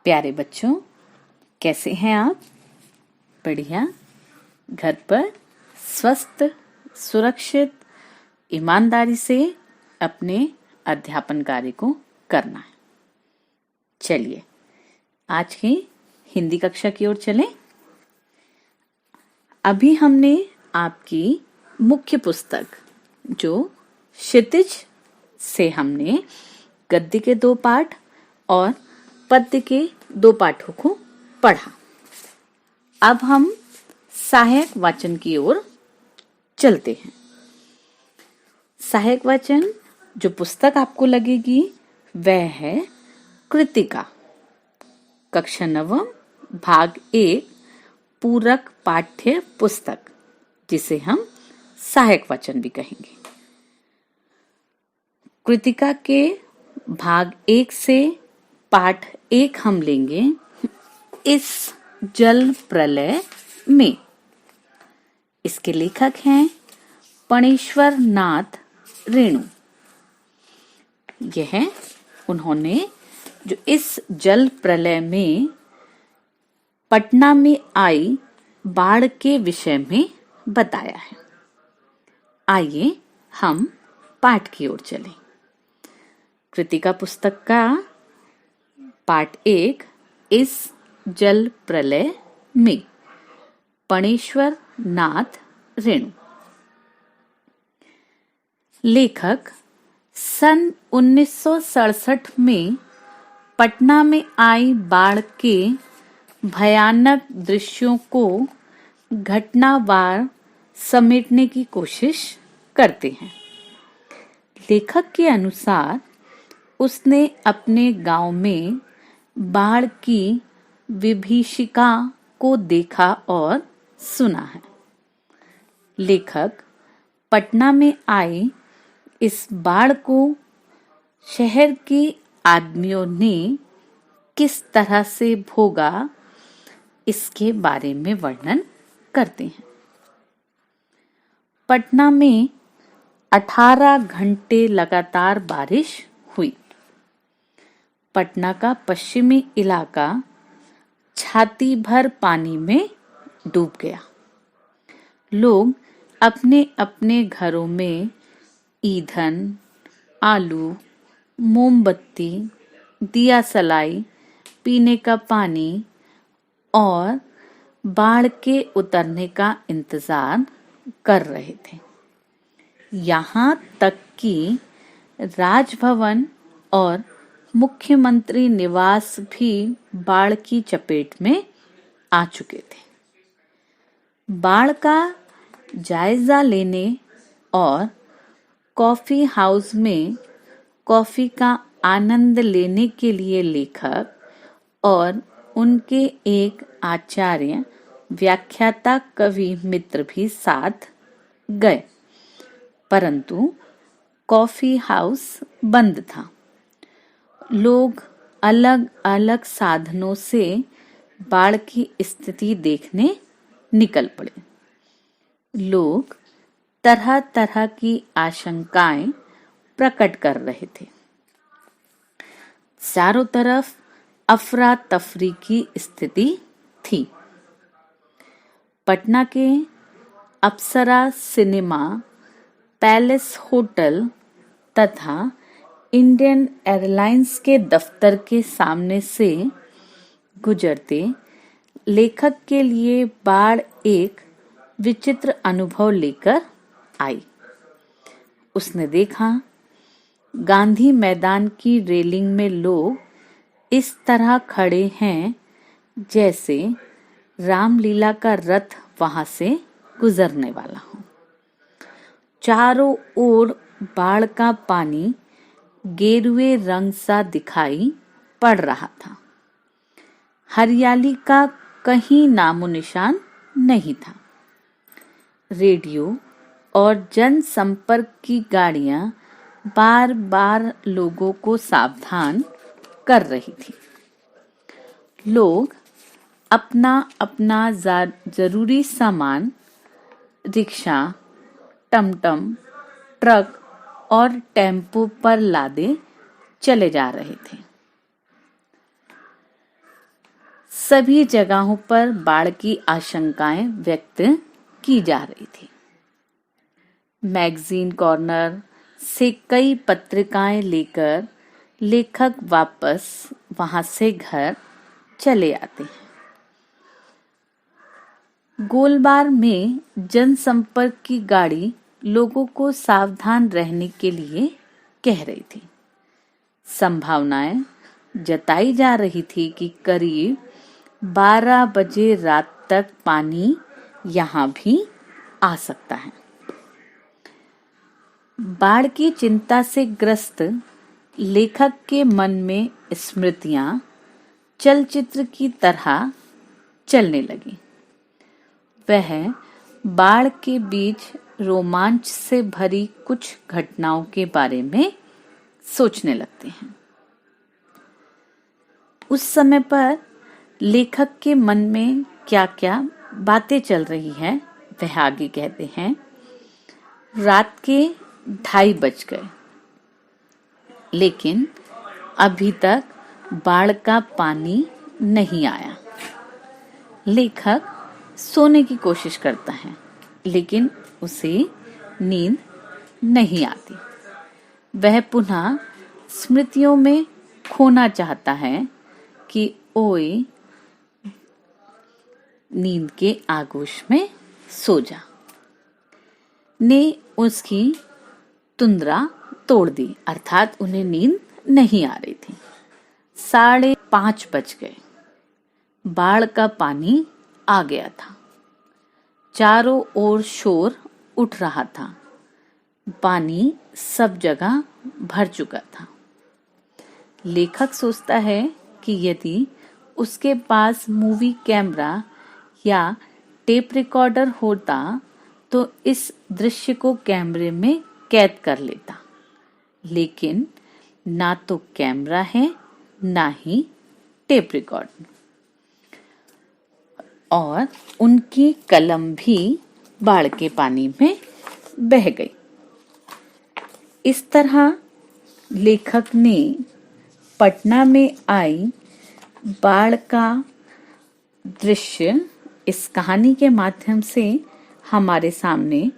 प्यारे बच्चों, कैसे हैं आप? बढ़िया। घर पर स्वस्थ, सुरक्षित, ईमानदारी से अपने अध्यापन कार्य को करना है। चलिए आज की हिंदी कक्षा की ओर चलें। अभी हमने आपकी मुख्य पुस्तक जो क्षितिज से हमने गद्य के 2 पाठ और पद्य के 2 पाठों को पढ़ा। अब हम सहायक वाचन की ओर चलते हैं। सहायक वाचन जो पुस्तक आपको लगेगी वह है कृतिका, कक्षा 9 भाग 1 पूरक पाठ्य पुस्तक, जिसे हम सहायक वाचन भी कहेंगे। कृतिका के भाग 1 से पाठ 1 हम लेंगे इस जल प्रलय में। इसके लेखक हैं पणेश्वर नाथ रेणु। यह उन्होंने जो इस जल प्रलय में पटना में आई बाढ़ के विषय में बताया है। आइए हम पाठ की ओर चलें। कृतिका पुस्तक का पाठ 1 इस जल प्रलय में, पणेश्वर नाथ रेणु। लेखक सन 1967 में पटना में आई बाढ़ के भयानक दृश्यों को घटनावार समेटने की कोशिश करते हैं। लेखक के अनुसार उसने अपने गांव में बाढ़ की विभीषिका को देखा और सुना है। लेखक पटना में आई इस बाढ़ को शहर के आदमियों ने किस तरह से भोगा, इसके बारे में वर्णन करते हैं। पटना में 18 घंटे लगातार बारिश हुई। पटना का पश्चिमी इलाका छाती भर पानी में डूब गया। लोग अपने अपने घरों में ईंधन, आलू, मोमबत्ती, दिया सलाई, पीने का पानी और बाढ़ के उतरने का इंतजार कर रहे थे। यहाँ तक कि राजभवन और मुख्यमंत्री निवास भी बाढ़ की चपेट में आ चुके थे। बाढ़ का जायजा लेने और कॉफी हाउस में कॉफी का आनंद लेने के लिए लेखक और उनके एक आचार्य व्याख्याता कवि मित्र भी साथ गए, परंतु कॉफी हाउस बंद था। लोग अलग अलग साधनों से बाढ़ की स्थिति देखने निकल पड़े। लोग तरह तरह की आशंकाएं प्रकट कर रहे थे। चारों तरफ अफरा तफरी की स्थिति थी। पटना के अप्सरा सिनेमा, पैलेस होटल तथा इंडियन एयरलाइंस के दफ्तर के सामने से गुजरते लेखक के लिए बाढ़ एक विचित्र अनुभव लेकर आई। उसने देखा गांधी मैदान की रेलिंग में लोग इस तरह खड़े हैं जैसे रामलीला का रथ वहां से गुजरने वाला हो। चारों ओर बाढ़ का पानी गेरुए रंग सा दिखाई पड़ रहा था। हरियाली का कहीं नामो निशान नहीं था। रेडियो और जनसंपर्क की गाड़ियां बार बार लोगों को सावधान कर रही थी। लोग अपना अपना जरूरी सामान रिक्शा, टमटम, ट्रक और टेम्पो पर लादे चले जा रहे थे। सभी जगहों पर बाढ़ की आशंकाएं व्यक्त की जा रही थी। मैगजीन कॉर्नर से कई पत्रिकाएं लेकर लेखक वापस वहां से घर चले आते हैं। गोलबार में जनसंपर्क की गाड़ी लोगों को सावधान रहने के लिए कह रही थी। संभावनाएं जताई जा रही थी कि करीब 12 बजे रात तक पानी यहां भी आ सकता है। बाढ़ की चिंता से ग्रस्त लेखक के मन में स्मृतियां चलचित्र की तरह चलने लगी। वह बाढ़ के बीच रोमांच से भरी कुछ घटनाओं के बारे में सोचने लगते हैं। उस समय पर लेखक के मन में क्या-क्या बातें चल रही हैं, वह आगे कहते हैं। रात के 2:30 बज गए, लेकिन अभी तक बाढ़ का पानी नहीं आया। लेखक सोने की कोशिश करता है, लेकिन उसे नींद नहीं आती। वह पुनः स्मृतियों में खोना चाहता है कि ओए नींद के आगोश में सो जा ने उसकी तुंद्रा तोड़ दी, अर्थात उन्हें नींद नहीं आ रही थी। 5:30 बज गए। बाढ़ का पानी आ गया था। चारों ओर शोर उठ रहा था। पानी सब जगह भर चुका था। लेखक सोचता है कि यदि उसके पास मूवी कैमरा या टेप रिकॉर्डर होता तो इस दृश्य को कैमरे में कैद कर लेता, लेकिन ना तो कैमरा है ना ही टेप रिकॉर्डर, और उनकी कलम भी बाढ़ के पानी में बह गई। इस तरह लेखक ने पटना में आई बाढ़ का दृश्य इस कहानी के माध्यम से हमारे सामने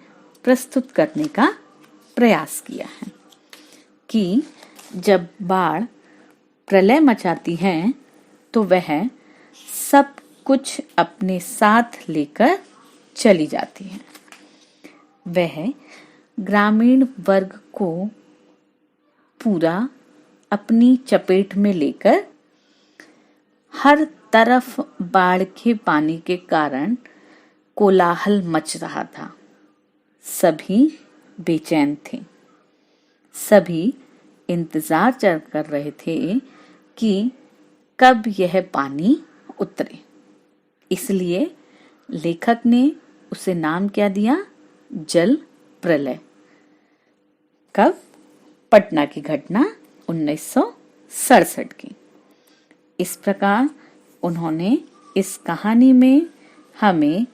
प्रस्तुत करने का प्रयास किया है कि जब बाढ़ प्रलय मचाती है तो वह सब कुछ अपने साथ लेकर चली जाती है। वह ग्रामीण वर्ग को पूरा अपनी चपेट में लेकर हर तरफ बाढ़ के पानी के कारण कोलाहल मच रहा था। सभी बेचैन थे। सभी इंतजार कर रहे थे कि कब यह पानी उतरे। इसलिए लेखक ने उसे नाम क्या दिया? जल प्रलय। कब? पटना की घटना 1967 की। इस प्रकार उन्होंने इस कहानी में हमें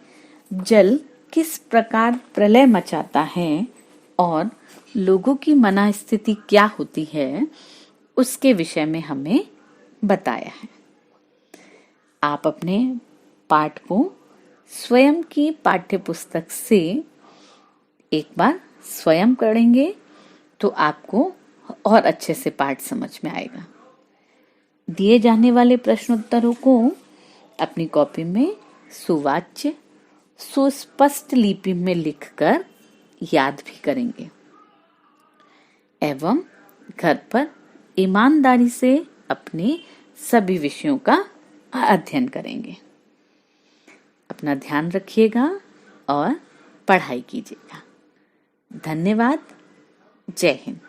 जल किस प्रकार प्रलय मचाता है और लोगों की मनस्थिति क्या होती है उसके विषय में हमें बताया है। आप अपने पाठ को स्वयं की पाठ्य पुस्तक से एक बार स्वयं पढ़ेंगे तो आपको और अच्छे से पाठ समझ में आएगा। दिए जाने वाले प्रश्नोत्तरों को अपनी कॉपी में सुवाच्य सुस्पष्ट लिपि में लिखकर याद भी करेंगे एवं घर पर ईमानदारी से अपने सभी विषयों का अध्ययन करेंगे। अपना ध्यान रखिएगा और पढ़ाई कीजिएगा। धन्यवाद। जय हिंद।